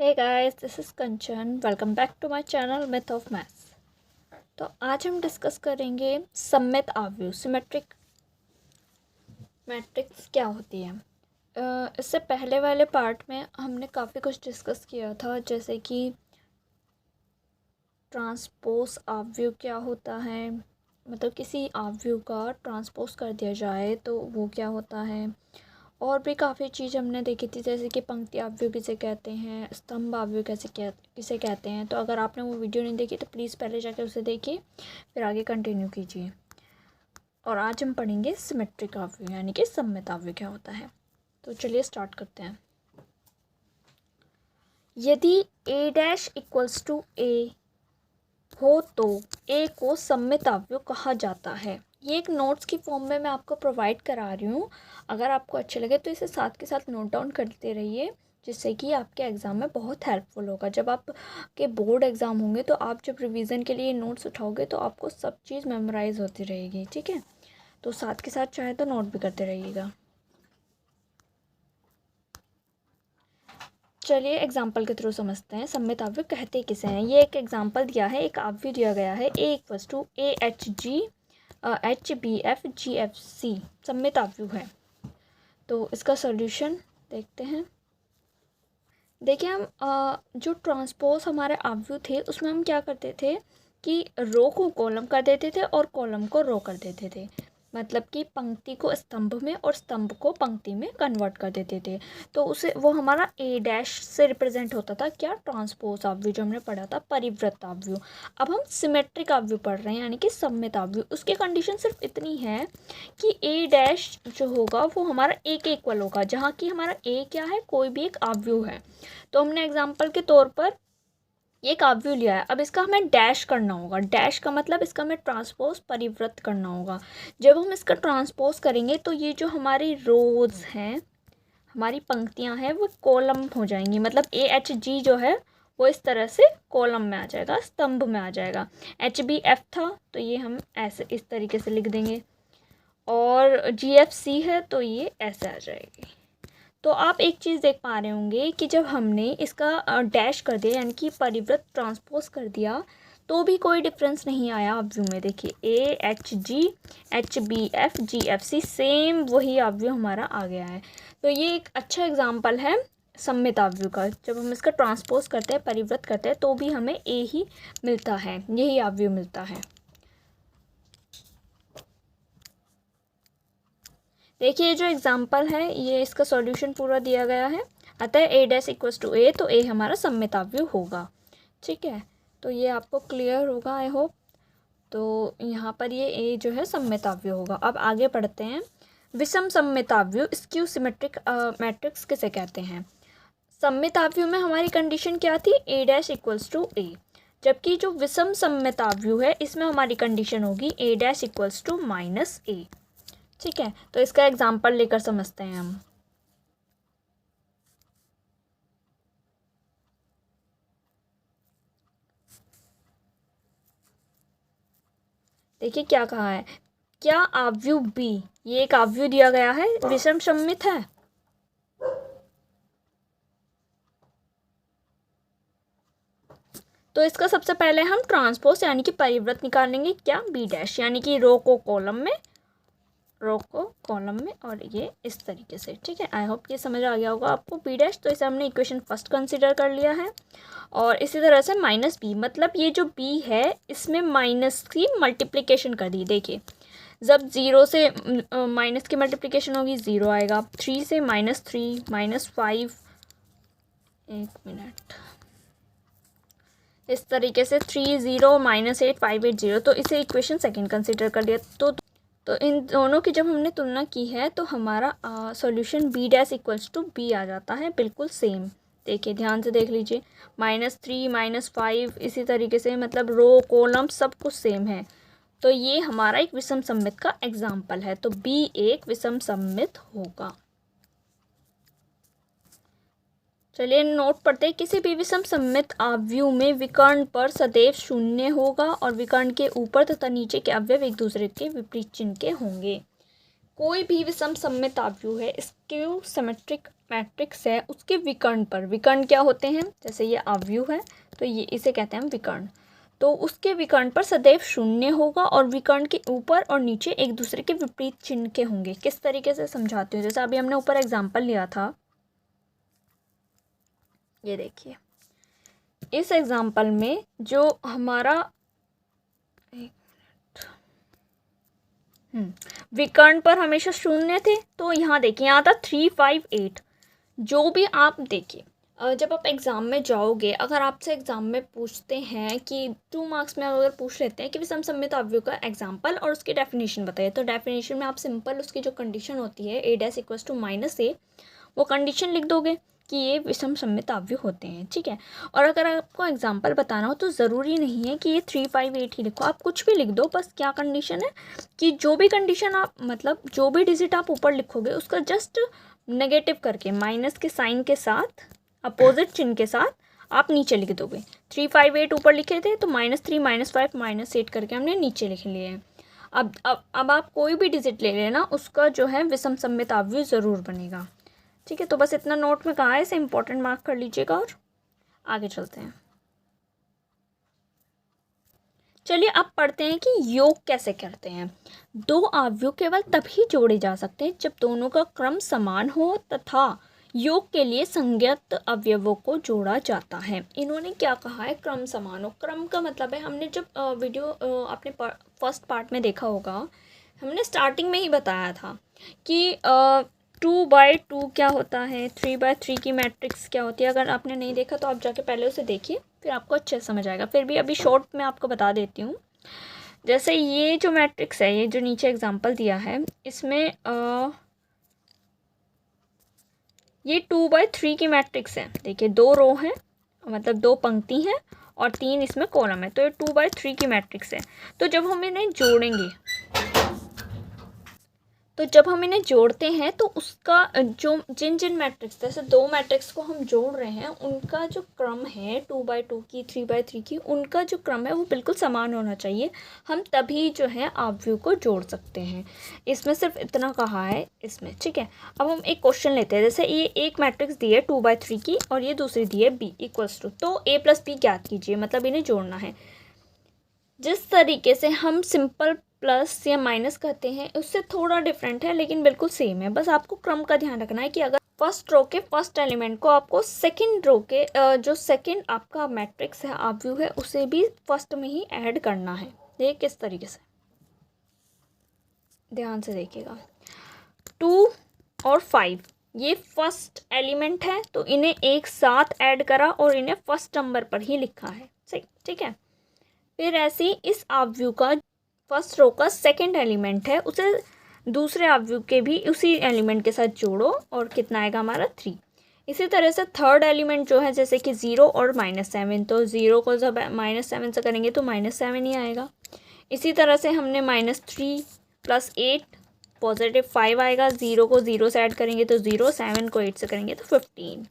Hey guys, this is Kanchan. Welcome back to my channel myth of maths. तो आज हम discuss करेंगे सममित आव्यूह, सिमेट्रिक मैट्रिक्स क्या होती है। इससे पहले वाले पार्ट में हमने काफ़ी कुछ डिस्कस किया था, जैसे कि ट्रांसपोज आव्यूह क्या होता है, मतलब किसी आव्यूह का ट्रांसपोज कर दिया जाए तो वो क्या होता है। और भी काफ़ी चीज़ हमने देखी थी, जैसे कि पंक्ति आव्यूह किसे कहते हैं, स्तंभ आव्यूह किसे कहते हैं। तो अगर आपने वो वीडियो नहीं देखी तो प्लीज़ पहले जाकर उसे देखिए, फिर आगे कंटिन्यू कीजिए। और आज हम पढ़ेंगे सिमेट्रिक आव्यूह यानी कि सममित आव्यूह क्या होता है। तो चलिए स्टार्ट करते हैं। यदि a dash equals to a हो तो a को सममित आव्यूह कहा जाता है। ये एक नोट्स की फॉर्म में मैं आपको प्रोवाइड करा रही हूँ। अगर आपको अच्छे लगे तो इसे साथ के साथ नोट डाउन करते रहिए, जिससे कि आपके एग्ज़ाम में बहुत हेल्पफुल होगा। जब आपके बोर्ड एग्ज़ाम होंगे तो आप जब रिवीजन के लिए नोट्स उठाओगे तो आपको सब चीज़ मेमोराइज होती रहेगी। ठीक है, तो साथ के साथ चाहे तो नोट भी करते रहिएगा। चलिए एग्जाम्पल के थ्रू समझते हैं सममित आव्यूह कहते किसे हैं। ये एक एग्जाम्पल दिया है, एक आव्यूह दिया गया है a equals to A H G H B F G F C सममित आव्यूह है। तो इसका सॉल्यूशन देखते हैं। देखिए, हम जो ट्रांसपोज हमारे आव्यूह थे उसमें हम क्या करते थे कि रो को कॉलम कर देते थे और कॉलम को रो कर देते थे। मतलब कि पंक्ति को स्तंभ में और स्तंभ को पंक्ति में कन्वर्ट कर देते थे। तो उसे वो हमारा ए डैश से रिप्रेजेंट होता था क्या, ट्रांसपोज आव्यूह जो हमने पढ़ा था, परिवृत्त आव्यूह। अब हम सिमेट्रिक आव्यूह पढ़ रहे हैं यानी कि सममित आव्यूह। उसकी कंडीशन सिर्फ इतनी है कि ए डैश जो होगा वो हमारा ए के इक्वल होगा, जहाँ की हमारा ए क्या है, कोई भी एक आव्यूह है। तो हमने एग्जाम्पल के तौर पर एक आव्यूह लिया है। अब इसका हमें डैश करना होगा। डैश का मतलब इसका हमें ट्रांसपोज परिवृत्त करना होगा। जब हम इसका ट्रांसपोज करेंगे तो ये जो हमारी रोज हैं, हमारी पंक्तियां हैं, वो कॉलम हो जाएंगी। मतलब ए एच जी जो है वो इस तरह से कॉलम में आ जाएगा, स्तंभ में आ जाएगा। एच बी एफ था तो ये हम ऐसे इस तरीके से लिख देंगे, और जी एफ सी है तो ये ऐसे आ जाएगी। तो आप एक चीज़ देख पा रहे होंगे कि जब हमने इसका डैश कर दिया यानी कि परिवृत्त ट्रांसपोज कर दिया तो भी कोई डिफरेंस नहीं आया आव्यूह में। देखिए A H G H B F G F C same वही आव्यूह हमारा आ गया है। तो ये एक अच्छा एग्जाम्पल है सममित आव्यूह का। जब हम इसका ट्रांसपोज करते हैं, परिवृत्त करते हैं, तो भी हमें ए ही मिलता है, यही आव्यूह मिलता है। देखिए जो एग्जाम्पल है ये इसका सॉल्यूशन पूरा दिया गया है। अतः ए डैश इक्वल्स टू ए, तो ए हमारा सममित आव्यूह होगा। ठीक है, तो ये आपको क्लियर होगा आई होप। तो यहाँ पर ये ए जो है सममित आव्यूह होगा। अब आगे पढ़ते हैं। विषम सममित आव्यूह, स्क्यू सिमेट्रिक मैट्रिक्स किसे कहते हैं। सममित आव्यूह में हमारी कंडीशन क्या थी, ए डैश इक्वल्स टू ए। जबकि जो विषम सममित आव्यूह है इसमें हमारी कंडीशन होगी ए डैश इक्वल्स टू माइनस ए। ठीक है, तो इसका एग्जाम्पल लेकर समझते हैं हम। देखिए क्या कहा है, क्या आव्यूह बी, ये एक आव्यूह दिया गया है, विषम सममित है। तो इसका सबसे पहले हम ट्रांसपोज यानी कि परिवृत्त निकालेंगे। क्या, बी डैश यानी कि रो को कॉलम में, रो को कॉलम में, और ये इस तरीके से। ठीक है, आई होप ये समझ आ गया होगा आपको। बी डैश, तो इसे हमने इक्वेशन फर्स्ट कंसिडर कर लिया है। और इसी तरह से माइनस बी, मतलब ये जो बी है इसमें माइनस की मल्टीप्लिकेशन कर दी। देखिए जब ज़ीरो से माइनस की मल्टीप्लिकेशन होगी ज़ीरो आएगा, थ्री से माइनस थ्री, माइनस फाइव, एक मिनट, इस तरीके से 3 0 माइनस 8 5 8 0। तो इसे इक्वेशन सेकंड कंसिडर कर लिया। तो इन दोनों की जब हमने तुलना की है तो हमारा solution B dash equals to B आ जाता है, बिल्कुल सेम। देखिए ध्यान से देख लीजिए, माइनस थ्री, माइनस फाइव, इसी तरीके से, मतलब रो कॉलम सब कुछ सेम है। तो ये हमारा एक विषम सममित का एग्जाम्पल है। तो बी एक विषम सममित होगा। चलिए नोट पढ़ते हैं। किसी भी विषम सममित आव्यूह में विकर्ण पर सदैव शून्य होगा और विकर्ण के ऊपर तथा नीचे के अवयव एक दूसरे के विपरीत चिन्ह के होंगे। कोई भी विषम सममित आव्यूह है, स्क्यू सिमेट्रिक मैट्रिक्स है, उसके विकर्ण पर, विकर्ण क्या होते हैं, जैसे ये आव्यूह है तो ये इसे कहते हैं हम विकर्ण, तो उसके विकर्ण पर सदैव शून्य होगा और विकर्ण के ऊपर और नीचे एक दूसरे के विपरीत चिन्ह के होंगे। किस तरीके से समझाती हूँ, जैसे अभी हमने ऊपर एग्जाम्पल लिया था, ये देखिए इस एग्जाम्पल में जो हमारा विकर्ण पर हमेशा शून्य थे, तो यहाँ देखिए यहाँ था 3, 5, 8। जो भी आप देखिए जब आप एग्ज़ाम में जाओगे, अगर आपसे एग्ज़ाम में पूछते हैं कि 2 मार्क्स में अगर पूछ लेते हैं कि विषम सममित आव्यूह का एग्जाम्पल और उसकी डेफिनेशन बताइए, तो डेफिनेशन में आप सिंपल उसकी जो कंडीशन होती है a dash equals to -a, वो कंडीशन लिख दोगे कि ये विषम सममित आव्यूह होते हैं, ठीक है। और अगर आपको एग्जाम्पल बताना हो तो ज़रूरी नहीं है कि ये 3, 5, 8 ही लिखो, आप कुछ भी लिख दो, बस क्या कंडीशन है कि जो भी कंडीशन आप मतलब जो भी डिजिट आप ऊपर लिखोगे उसका जस्ट नेगेटिव करके माइनस के साइन के साथ अपोजिट चिन्ह के साथ आप नीचे लिख दोगे। 3, 5, 8 ऊपर लिखे थे तो -3, -5, -8 करके हमने नीचे लिख लिए हैं। अब आप कोई भी डिजिट ले लेना, उसका जो है विषम सममित आव्यूह ज़रूर बनेगा, ठीक है। तो बस इतना नोट में कहा है, इसे इंपॉर्टेंट मार्क कर लीजिएगा और आगे चलते हैं। चलिए अब पढ़ते हैं कि योग कैसे करते हैं। दो आव्यूह केवल तभी जोड़े जा सकते हैं जब दोनों का क्रम समान हो तथा योग के लिए संज्ञात अवयवों को जोड़ा जाता है। इन्होंने क्या कहा है, क्रम समान हो। क्रम का मतलब है, हमने जब वीडियो अपने फर्स्ट पार्ट में देखा होगा, हमने स्टार्टिंग में ही बताया था कि 2/2 क्या होता है, 3/3 की मैट्रिक्स क्या होती है। अगर आपने नहीं देखा तो आप जाके पहले उसे देखिए, फिर आपको अच्छे से समझ आएगा। फिर भी अभी शॉर्ट में आपको बता देती हूँ। जैसे ये जो मैट्रिक्स है, ये जो नीचे एग्जांपल दिया है, इसमें ये 2/3 की मैट्रिक्स है। देखिए 2 रो हैं, मतलब 2 पंक्ति हैं और 3 इसमें कॉलम है, तो ये 2/3 की मैट्रिक्स है। तो जब हम इन्हें जोड़ेंगे, तो जब हम इन्हें जोड़ते हैं तो उसका जो जिन मैट्रिक्स, जैसे 2 मैट्रिक्स को हम जोड़ रहे हैं, उनका जो क्रम है 2/2 की, 3/3 की, उनका जो क्रम है वो बिल्कुल समान होना चाहिए। हम तभी जो है आव्यूह को जोड़ सकते हैं। इसमें सिर्फ इतना कहा है इसमें, ठीक है। अब हम एक क्वेश्चन लेते हैं। जैसे ये एक मैट्रिक्स दी है 2/3 की और ये दूसरी दी है b इक्वल्स टू, तो a + b ज्ञात कीजिए, मतलब इन्हें जोड़ना है। जिस तरीके से हम सिंपल प्लस या माइनस करते हैं उससे थोड़ा डिफरेंट है, लेकिन बिल्कुल सेम है। बस आपको क्रम का ध्यान रखना है कि अगर फर्स्ट रो के फर्स्ट एलिमेंट को आपको सेकंड रो के जो सेकंड आपका मैट्रिक्स है आव्यूह है, उसे भी फर्स्ट में ही ऐड करना है। देखिए किस तरीके से, ध्यान से देखिएगा। 2 और 5 ये फर्स्ट एलिमेंट है, तो इन्हें एक साथ ऐड करा और इन्हें फर्स्ट नंबर पर ही लिखा है, सही, ठीक है। फिर ऐसे ही इस आव्यूह का फर्स्ट रो का सेकंड एलिमेंट है, उसे दूसरे आव्यूह के भी उसी एलिमेंट के साथ जोड़ो और कितना आएगा हमारा 3। इसी तरह से थर्ड एलिमेंट जो है, जैसे कि 0 और -7, तो 0 को जब -7 से करेंगे तो -7 ही आएगा। इसी तरह से हमने -3 + 8 +5 आएगा। 0 को 0 से ऐड करेंगे तो 0, 7 को 8 से करेंगे तो 15।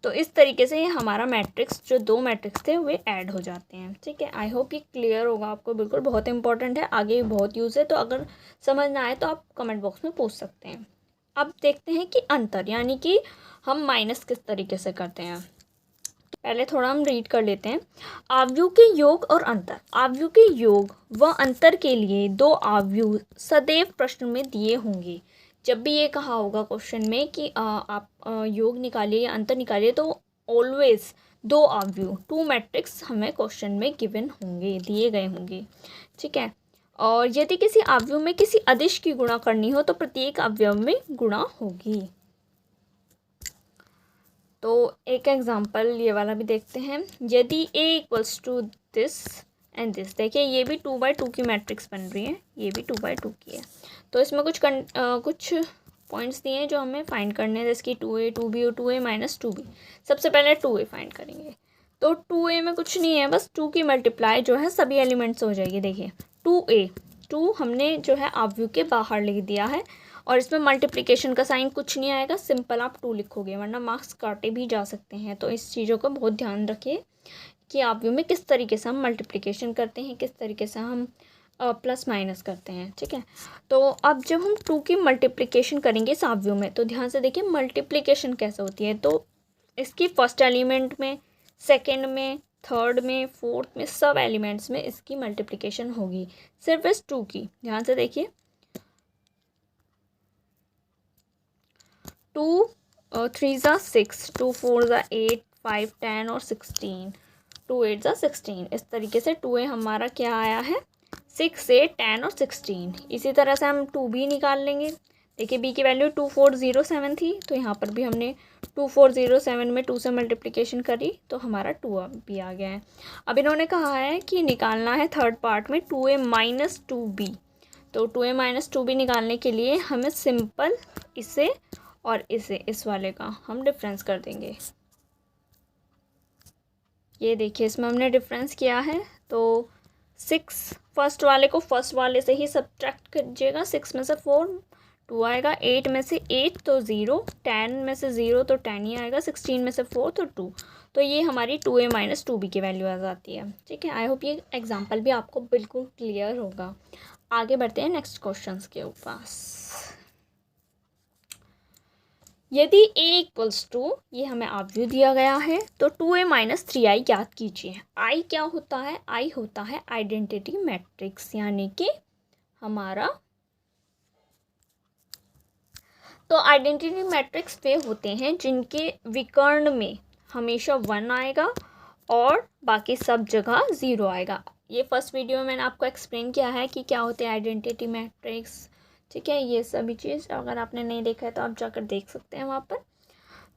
तो इस तरीके से ये हमारा मैट्रिक्स, जो 2 मैट्रिक्स थे, वे ऐड हो जाते हैं, ठीक है। आई होप ये क्लियर होगा आपको, बिल्कुल बहुत इंपॉर्टेंट है, आगे भी बहुत यूज़ है। तो अगर समझ ना आए तो आप कमेंट बॉक्स में पूछ सकते हैं। अब देखते हैं कि अंतर, यानी कि हम माइनस किस तरीके से करते हैं। पहले थोड़ा हम रीड कर लेते हैं। आव्यूह के योग और अंतर। आव्यूह के योग व अंतर के लिए 2 आव्यूह सदैव प्रश्न में दिए होंगे। जब भी ये कहा होगा क्वेश्चन में कि आप योग निकालिए या अंतर निकालिए, तो ऑलवेज 2 आव्यूह, 2 मैट्रिक्स हमें क्वेश्चन में गिवन होंगे, दिए गए होंगे, ठीक है। और यदि किसी आव्यूह में किसी अदिश की गुणा करनी हो तो प्रत्येक अवयव में गुणा होगी। तो एक एग्जांपल ये वाला भी देखते हैं। यदि a equals to this and this, देखिए ये भी 2/2 की मैट्रिक्स बन रही है, ये भी 2/2 की है। तो इसमें कुछ पॉइंट्स दिए हैं जो हमें फाइंड करने हैं, जैसे कि 2a, 2b और 2a - 2b। सबसे पहले 2a फाइंड करेंगे। तो 2a में कुछ नहीं है, बस 2 की मल्टीप्लाई जो है सभी एलिमेंट्स हो जाएगी। देखिए 2a, 2 हमने जो है आव्यूह के बाहर लिख दिया है और इसमें मल्टीप्लिकेशन का साइन कुछ नहीं आएगा, सिंपल आप 2 लिखोगे, वरना मार्क्स काटे भी जा सकते हैं। तो इस चीज़ों का बहुत ध्यान रखिए कि आव्यूह में किस तरीके से हम मल्टीप्लिकेशन करते हैं, किस तरीके से हम प्लस माइनस करते हैं, ठीक है। तो अब जब हम 2 की मल्टीप्लिकेशन करेंगे इस आव्यूह में, तो ध्यान से देखिए मल्टीप्लिकेशन कैसे होती है। तो इसकी फर्स्ट एलिमेंट में, सेकंड में, थर्ड में, फोर्थ में, सब एलिमेंट्स में इसकी मल्टीप्लिकेशन होगी सिर्फ इस 2 की। ध्यान से देखिए 2 3 ज़ा 6, 2 4 ज़ा 8, 5 10 और 16, 2 8 ज़ा 16। इस तरीके से 2a हमारा क्या आया है 6 8 10 और 16। इसी तरह से हम 2b निकाल लेंगे। देखिए b की वैल्यू 2407 थी, तो यहाँ पर भी हमने 2407 में 2 से मल्टीप्लिकेशन करी तो हमारा 2b आ गया है। अब इन्होंने कहा है कि निकालना है थर्ड पार्ट में 2a माइनस 2b। तो 2a माइनस 2b निकालने के लिए हमें सिंपल इसे और इसे, इस वाले का हम डिफरेंस कर देंगे। ये देखिए इसमें हमने डिफरेंस किया है, तो 6 फर्स्ट वाले को फर्स्ट वाले से ही सब्ट्रैक्ट कीजिएगा। 6 में से 4 2 आएगा, 8 में से 8 तो 0, 10 में से 0 तो 10 ही आएगा, 16 में से 4 तो 2। तो ये हमारी 2a माइनस 2b की वैल्यू आ जाती है, ठीक है। आई होप ये एग्जाम्पल भी आपको बिल्कुल क्लियर होगा। आगे बढ़ते हैं नेक्स्ट क्वेश्चन के ऊपर। यदि a इक्वल्स टू, ये हमें आव्यूह दिया गया है, तो 2a माइनस 3i ज्ञात कीजिए। i क्या होता है, i होता है आइडेंटिटी मैट्रिक्स, यानी कि हमारा, तो आइडेंटिटी मैट्रिक्स वे होते हैं जिनके विकर्ण में हमेशा 1 आएगा और बाकी सब जगह 0 आएगा। ये फर्स्ट वीडियो में मैंने आपको एक्सप्लेन किया है कि क्या होते हैं आइडेंटिटी मैट्रिक्स, ठीक है। ये सभी चीज़ अगर आपने नहीं देखा है तो आप जाकर देख सकते हैं वहाँ पर।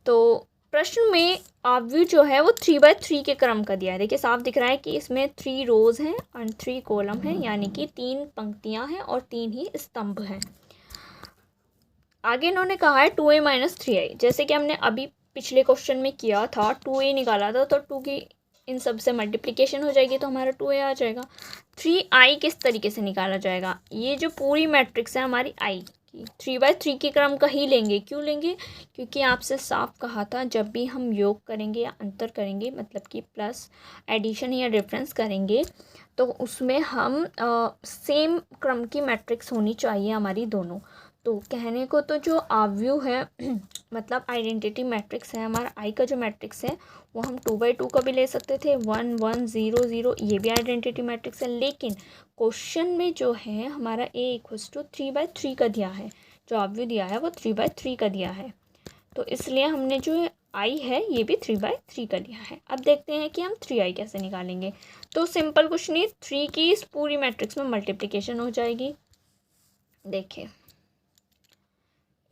तो प्रश्न में आव्यूह जो है वो 3/3 के क्रम का दिया है। देखिए साफ दिख रहा है कि इसमें 3 रोज़ हैं और 3 कॉलम हैं, यानी कि 3 पंक्तियाँ हैं और 3 ही स्तंभ हैं। आगे इन्होंने कहा है 2a माइनस 3i, जैसे कि हमने अभी पिछले क्वेश्चन में किया था, 2a निकाला था तो 2 की इन सब से मल्टीप्लिकेशन हो जाएगी तो हमारा 2a आ जाएगा। 3i किस तरीके से निकाला जाएगा, ये जो पूरी मैट्रिक्स है हमारी i की 3/3 के क्रम का ही लेंगे। क्यों लेंगे, क्योंकि आपसे साफ कहा था जब भी हम योग करेंगे या अंतर करेंगे, मतलब कि प्लस एडिशन या डिफरेंस करेंगे, तो उसमें हम सेम क्रम की मैट्रिक्स होनी चाहिए हमारी दोनों। तो कहने को तो जो आव्यूह है मतलब आइडेंटिटी मैट्रिक्स है हमारा, आई का जो मैट्रिक्स है वो हम 2/2 का भी ले सकते थे, 1 1 0 0, ये भी आइडेंटिटी मैट्रिक्स है। लेकिन क्वेश्चन में जो है हमारा a इक्वल्स टू 3/3 का दिया है, जो आव्यूह दिया है वो 3/3 का दिया है, तो इसलिए हमने जो आई है ये भी 3/3 का लिया है। अब देखते हैं कि हम 3i कैसे निकालेंगे। तो सिंपल कुछ नहीं, 3 की इस पूरी मैट्रिक्स में मल्टीप्लिकेशन हो जाएगी। देखिए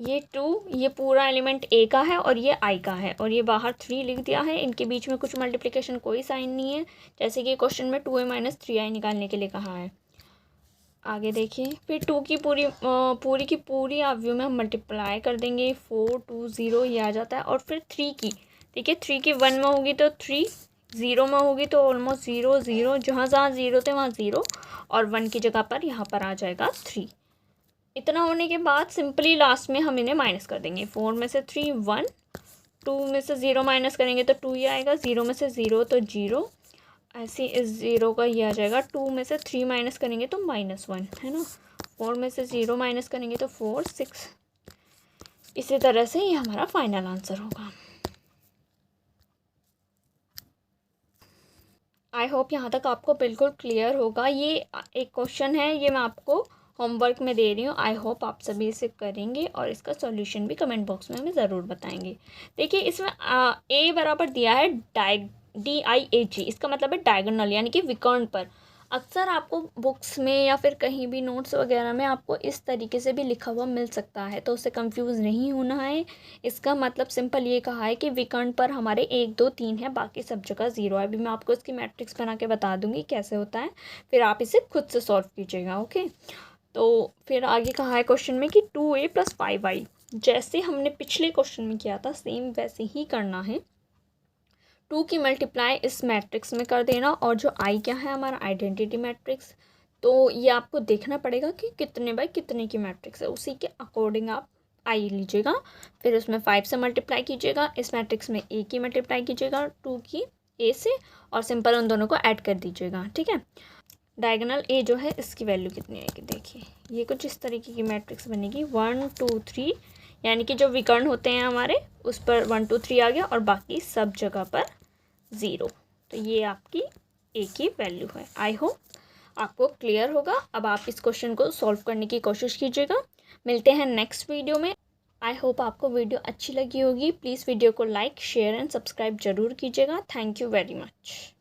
ये 2, ये पूरा एलिमेंट a का है और ये i का है और ये बाहर 3 लिख दिया है, इनके बीच में कुछ मल्टीप्लिकेशन कोई साइन नहीं है, जैसे कि क्वेश्चन में 2a माइनस 3i निकालने के लिए कहा है। आगे देखिए फिर 2 की पूरी की पूरी आव्यूह में हम मल्टीप्लाई कर देंगे, 4 2 0 ये आ जाता है। और फिर 3 की, देखिए 3 की 1 में होगी तो 3, 0 में होगी तो ऑलमोस्ट 0 0, जहाँ 0 थे वहाँ 0 और 1 की जगह पर यहाँ पर आ जाएगा 3। इतना होने के बाद सिंपली लास्ट में हम इन्हें माइनस कर देंगे, 4 में से 3 1, 2 में से 0 माइनस करेंगे तो 2 ही आएगा, 0 में से 0 तो 0, ऐसे इस 0 का ये आ जाएगा। 2 में से 3 माइनस करेंगे तो -1 है ना, 4 में से 0 माइनस करेंगे तो 4 6। इसी तरह से ये हमारा फाइनल आंसर होगा। आई होप यहाँ तक आपको बिल्कुल क्लियर होगा। ये एक क्वेश्चन है, ये मैं आपको होमवर्क में दे रही हूँ, आई होप आप सभी इसे करेंगे और इसका सॉल्यूशन भी कमेंट बॉक्स में हमें ज़रूर बताएंगे। देखिए इसमें a बराबर दिया है DIAG, इसका मतलब है डायगोनल यानी कि विकर्ण पर। अक्सर आपको बुक्स में या फिर कहीं भी नोट्स वगैरह में आपको इस तरीके से भी लिखा हुआ मिल सकता है, तो उससे कंफ्यूज नहीं होना है। इसका मतलब सिंपल ये कहा है कि विकर्ण पर हमारे 1 2 3 है, बाकी सब जगह 0 है। अभी मैं आपको इसकी मैट्रिक्स बना के बता दूंगी कैसे होता है, फिर आप इसे खुद से सॉल्व कीजिएगा। ओके, तो फिर आगे कहा है क्वेश्चन में कि 2a + 5i, जैसे हमने पिछले क्वेश्चन में किया था सेम वैसे ही करना है। 2 की मल्टीप्लाई इस मैट्रिक्स में कर देना और जो i क्या है हमारा आइडेंटिटी मैट्रिक्स, तो ये आपको देखना पड़ेगा कि कितने बाय कितने की मैट्रिक्स है, उसी के अकॉर्डिंग आप i लीजिएगा, फिर उसमें 5 से मल्टीप्लाई कीजिएगा, इस मैट्रिक्स में a की मल्टीप्लाई कीजिएगा 2 की a से, और सिंपल उन दोनों को ऐड कर दीजिएगा। ठीक है, डायगोनल ए जो है इसकी वैल्यू कितनी आएगी, देखिए ये कुछ इस तरीके की मैट्रिक्स बनेगी 1 2 3, यानी कि जो विकर्ण होते हैं हमारे उस पर 1 2 3 आ गया और बाकी सब जगह पर 0। तो ये आपकी ए की वैल्यू है। आई होप आपको क्लियर होगा। अब आप इस क्वेश्चन को सॉल्व करने की कोशिश कीजिएगा। मिलते हैं नेक्स्ट वीडियो में। आई होप आपको वीडियो अच्छी लगी होगी। प्लीज़ वीडियो को लाइक शेयर एंड सब्सक्राइब जरूर कीजिएगा। Thank you very much.